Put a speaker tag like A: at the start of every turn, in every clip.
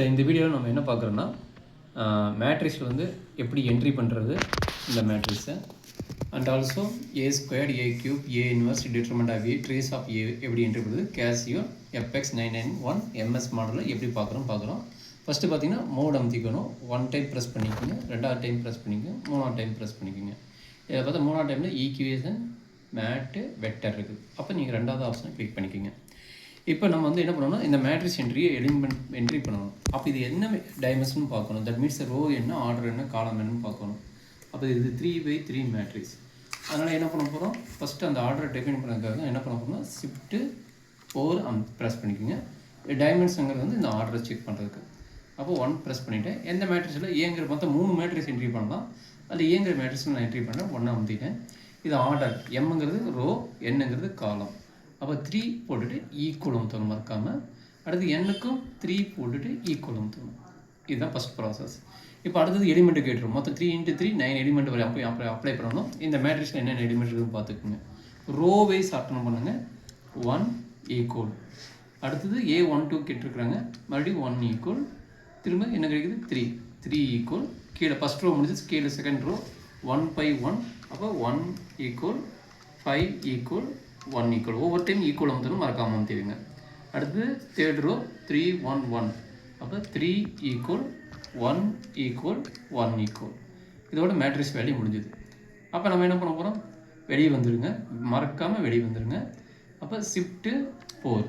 A: இந்த வீடியோவில் நம்ம என்ன பார்க்குறோன்னா மேட்ரிக்ஸில் வந்து எப்படி என்ட்ரி பண்ணுறது இந்த மேட்ரிக்ஸை and also A squared A cube A inverse determinant of A trace of A எப்படி என்ட்ரி பண்ணுறது கேசியோ FX991 MS மாடலில் எப்படி பார்க்குறோம். ஃபஸ்ட்டு பார்த்தீங்கன்னா மோட் அமுத்திக்கணும். 1 டைம் ப்ரெஸ் பண்ணிக்கோங்க, 2வது டைம் ப்ரெஸ் பண்ணிக்கோங்க, 3வது டைம் ப்ரெஸ் பண்ணிக்கோங்க. இதை பார்த்தா 3வது டைமில் ஈக்குவேஷன் மேட்டு வெக்டர் இருக்குது. அப்போ நீங்கள் 2வது ஆப்ஷனை கிளிக் பண்ணிக்கோங்க. இப்போ நம்ம வந்து என்ன பண்ணணும்னா இந்த மேட்ரிக்ஸ் என்ட்ரியை என்ட்ரி பண்ணணும். அப்போ இது என்ன டைமென்ஷன் பார்க்கணும். தட் மீன்ஸ் ரோ என்ன, ஆர்டர் என்ன, காலம் என்னன்னு பார்க்கணும். அப்போ இது 3x3 மேட்ரிக்ஸ். அதனால் என்ன பண்ண போகிறோம், ஃபஸ்ட்டு அந்த ஆர்டரை டிஃபைன் பண்ணுறதுக்காக என்ன பண்ண போகிறோம்னா ஷிஃப்ட்டு 4 ப்ரெஸ் பண்ணிக்கோங்க. டைமென்ஷனுங்கிறது வந்து இந்த ஆர்டரை செக் பண்ணுறதுக்கு. அப்போ 1 ப்ரெஸ் பண்ணிவிட்டேன். எந்த மேட்ரிக்ஸில் ஏங்கிற மொத்தம் 3 மேட்ரிக்ஸ் என்ட்ரி பண்ணலாம். அதில் ஏங்கிற மேட்ரிக்ஸில் நான் என்ட்ரி பண்ணுறேன். 1 அமுத்திட்டேன். இது ஆர்டர், எம்ங்கிறது ரோ, என்னங்கிறது காலம். அப்போ 3 போட்டுட்டு ஈக்குவல் அமுத்தணும் மறக்காமல். அடுத்து எண்ணுக்கும் 3 போட்டுட்டு ஈக்குவல் அமுத்தணும். இதுதான் ஃபஸ்ட் ப்ராசஸ். இப்போ அடுத்தது எலிமெண்ட்டு கேட்டுரும். மொத்தம் 3 × 3 9 எலிமெண்ட் வரை அப்ளை பண்ணணும். இந்த மேட்ரிக்ஸில் என்னென்ன எலிமெண்ட் இருக்குதுன்னு பார்த்துக்குங்க. ரோ வைஸ் அட்டெண்ட் பண்ணுங்கள். 1 ஈக்குவல். அடுத்தது A12 கேட்டிருக்கிறாங்க. மறுபடியும் 1 ஈக்குவல். திரும்ப என்ன கிடைக்குது 3 ஈக்குவல். கீழே ஃபஸ்ட் ரோ முடிஞ்சு கீழே செகண்ட் ரோ 1/1. அப்போ 1 ஈக்குவல், 5 ஈக்குவல், 1 ஈக்குவல். ஒவ்வொரு டைம் ஈக்குவல் அமுத்தணும், மறக்காமல் அமுத்திடுங்க. அடுத்து தேர்ட் ரோ 3 1 1. அப்போ 3 ஈக்குவல், 1 ஈக்குவல், 1 ஈக்குவல். இதோட மேட்ரிக்ஸ் வேல்யூ முடிஞ்சுது. அப்போ நம்ம என்ன பண்ண போகிறோம், வெளியே வந்துடுங்க, மறக்காமல் வெளியே வந்துடுங்க. அப்போ ஷிஃப்ட்டு 4.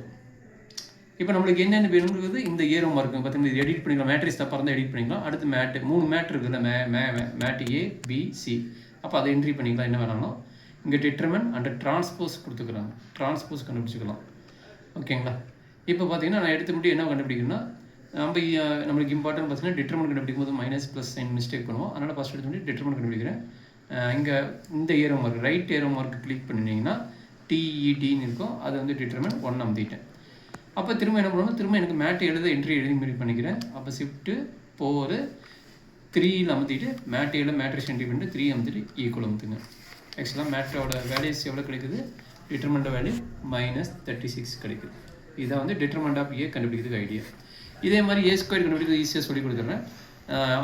A: இப்போ நம்மளுக்கு என்னென்ன வேணுங்கிறது இந்த ஏரோ மார்க்கு பார்த்தீங்கன்னா இது எடிட் பண்ணிக்கலாம். மேட்ரிக்ஸ் தப்பாக இருந்தால் எடிட் பண்ணிக்கலாம். அடுத்து மேட்டு 3 மேட் இருக்குதுல்ல, மேட் A B C. அப்போ அதை என்ட்ரி பண்ணிக்கலாம். என்ன வேணாலும் இங்கே டிட்டர்மெண்ட் அண்ட் டிரான்ஸ்போஸ் கொடுத்துக்கிறாங்க. டிரான்ஸ்போஸ் கண்டுபிடிச்சிக்கலாம். ஓகேங்களா. இப்போ பார்த்தீங்கன்னா நான் எடுத்து மட்டும் என்ன கண்டுபிடிக்கணும்னா நம்மளுக்கு இம்பார்ட்டன் பார்த்தீங்கன்னா டிட்டர்மெண்ட் கண்டுபிடிக்கும் போது மைனஸ் ப்ளஸ் சைன் மிஸ்டேக் பண்ணுவோம். அதனால் ஃபஸ்ட் எடுத்து மட்டும் டிட்டர்மெண்ட் கண்டுபிடிக்கிறேன். இங்கே இந்த arrow mark right arrow mark click பண்ணிட்டீங்கன்னா TETன்னு இருக்கும். அது வந்து டிட்டர்மெண்ட் 1 அமுத்திட்டேன். அப்போ திரும்ப என்ன பண்ணணும், திரும்ப எனக்கு மேட் என்ட்ரி எழுதி பண்ணிக்கிறேன். அப்போ ஷிஃப்ட்டு 4 3 அமுத்திட்டு மேட் மேட்ரிக்ஸ் என்ட்ரி பண்ணிட்டு 3 அமுத்திட்டு ஈக்குவல் அமுத்துங்க. ஆக்சுவலாக மேட்டோட வேல்யூஸ் எவ்வளோ கிடைக்குது, டிட்டர்மெண்ட் வேல்யூ -36 கிடைக்குது. இதான் வந்து டிட்டர்மெண்ட் ஆஃப் ஏ கண்டுபிடிக்கிறதுக்கு ஐடியா. இதே மாதிரி A ஸ்கொயர் கண்டுபிடிக்கிறது ஈஸியாக சொல்லி கொடுத்துட்றேன்.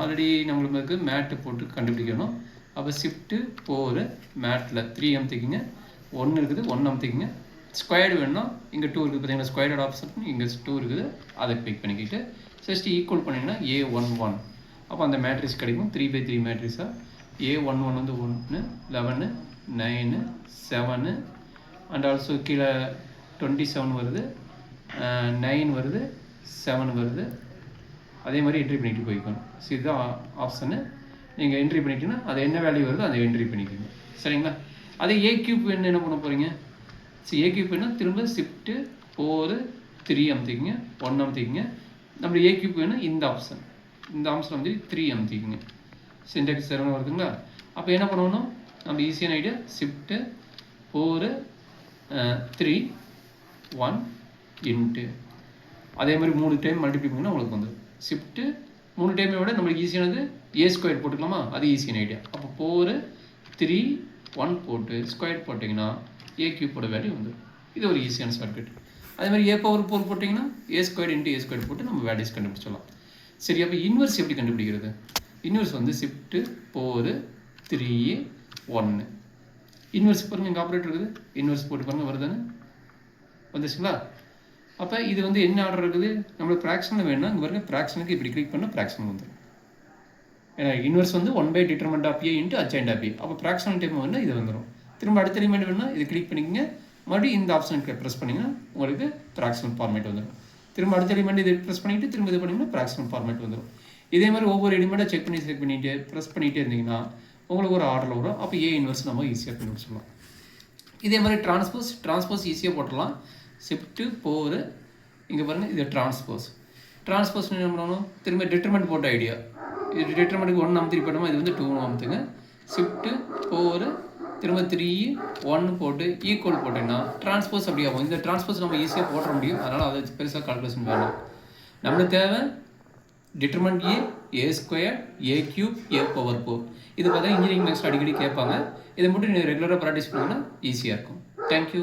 A: ஆல்ரெடி நம்மளுக்கு மேட்டு போட்டு கண்டுபிடிக்கணும். அப்போ ஷிஃப்ட்டு 4 மேட்டில் 3 அமுத்திக்கிங்க. 1 இருக்குது, 1 அமுத்திக்கிங்க. ஸ்கொயர்டு வேணும்னா இங்கே 2 இருக்குது பார்த்தீங்கன்னா, ஸ்கொயர்டு ஆப்ஷன் இங்கே 2 இருக்குது, அதை கிளிக் பண்ணிக்கிட்டு ஜஸ்ட் ஈக்குவல் பண்ணிங்கன்னா A11. அப்போ அந்த மேட்ரிக்ஸ் கிடைக்கும் 3x3 மேட்ரிக்ஸாக. A11 வந்து 1 11 9 7 அண்ட் ஆல்சோ கீழே 27 வருது, 9 வருது, 7 வருது. அதே மாதிரி என்ட்ரி பண்ணிட்டு போய்க்கணும். ஸோ இதுதான் ஆப்ஷனு. நீங்கள் என்ட்ரி பண்ணிட்டீங்கன்னா அது என்ன வேல்யூ வருதோ அதை என்ட்ரி பண்ணிக்கோங்க. சரிங்களா. அதே A கியூப் என்ன பண்ண போகிறீங்க, ஸோ A கியூப் வேணும், திரும்ப ஷிஃப்ட்டு 4 3 அமுத்திக்கிங்க, 1 அமுத்திக்கிங்க. நம்ம A கியூப் வேணும், இந்த ஆப்ஷன் வந்து 3 அமுத்திக்கிங்க. சின்டாக்ஸ் சரியாக வருதுங்களா. அப்போ என்ன பண்ணணும், நம்ம ஈஸியான ஐடியா ஷிஃப்ட்டு 4 3 1 இன்ட்டு அதே மாதிரி 3 டைம் மல்டிப்ளை பண்ணிங்கன்னா உங்களுக்கு வந்துடும். ஷிஃப்ட்டு 3 டைமை விட நம்மளுக்கு ஈஸியானது A ஸ்கொயர் போட்டுக்கலாமா, அது ஈஸியான ஐடியா. அப்போ 4 3 1 போட்டு ஸ்கொயர் போட்டிங்கன்னா A கியூப்போட வேல்யூ வந்துடும். இது ஒரு ஈஸியான ஷார்ட்கட். அதே மாதிரி A⁴ போட்டிங்கன்னா A square into A square போட்டு நம்ம வேல்யூஸ் கண்டுபிடிச்சிடலாம். சரி, அப்போ இன்வெர்ஸ் எப்படி கண்டுபிடிக்கிறது. இன்வெர்ஸ் வந்து ஷிஃப்ட்டு 4 3 1. இன்வெர்ஸ் பாருங்கள், இங்கே ஆப்ரேட்டர் இருக்குது, இன்வெர்ஸ் போட்டு பாருங்கள் வருதானே, வந்துச்சுங்களா. அப்போ இது வந்து என்ன ஆர்டர் இருக்குது, நம்மளுக்கு ஃப்ராக்ஷனில் வேணும்னா இங்கே பாருங்கள், ஃப்ராக்ஷனுக்கு இப்படி கிளிக் பண்ணால் ஃப்ராக்ஷன் வந்துடும். ஏன்னா இன்வெர்ஸ் வந்து 1/டிட்டர்மெண்ட் of A into adjoint of A. அப்போ ஃப்ராக்ஷனல் டைம் வேணும்னா இது வந்துடும். திரும்ப அடுத்த எலிமெண்ட் வேணும்னா இது கிளிக் பண்ணிக்கங்க, மறுபடியும் இந்த ஆப்ஷனுக்கு ப்ரெஸ் பண்ணிங்கன்னா உங்களுக்கு ஃப்ராக்ஷனல் ஃபார்மேட் வந்துடும். திரும்ப அடுத்த எலிமெண்ட் இது ப்ரெஸ் பண்ணிவிட்டு திரும்ப இது பண்ணிங்கன்னா ஃப்ராக்ஷனல் ஃபார்மேட் வந்துடும். இதே மாதிரி ஒவ்வொரு எலிமெண்ட்டாக செக் பண்ணிட்டு ப்ரெஸ் பண்ணிகிட்டே இருந்தீங்கன்னா உங்களுக்கு ஒரு ஆர்டரில் வரும். அப்போ A இன்வெர்ஸ் நம்ம ஈஸியாக கண்டுபிடிச்சிடலாம். இதே மாதிரி டிரான்ஸ்போஸ் ஈஸியாக போட்டுடலாம். ஷிஃப்ட்டு 4 இங்கே பாருங்கள், இது டிரான்ஸ்போஸ் என்ன பண்ணணும், திரும்ப டிட்டர்மெண்ட் போட்ட ஐடியா. இது டிட்டர்மெண்ட்டுக்கு 1 அமுத்தி போட்டோமா, இது வந்து 2 அமுத்துங்க. ஷிஃப்ட்டு 4 திரும்ப 3 1 போட்டு ஈக்குவல் போட்டிங்கன்னா டிரான்ஸ்போஸ் அப்படி ஆகும். இந்த டிரான்ஸ்போஸ் நம்ம ஈஸியாக போட முடியும். அதனால் அதை பெருசாக கால்குலேஷன் வேணும். நம்மளுக்கு தேவை determinant A square A cube A⁴. இது பார்த்தா இன்ஜினியரிங் மேக்ஸ் அடிக்கடி கேட்பாங்க. இதை மட்டும் நீங்கள் ரெகுலராக ப்ராக்டிஸ் பண்ணிங்கன்னா ஈஸியாக இருக்கும். தேங்க்யூ.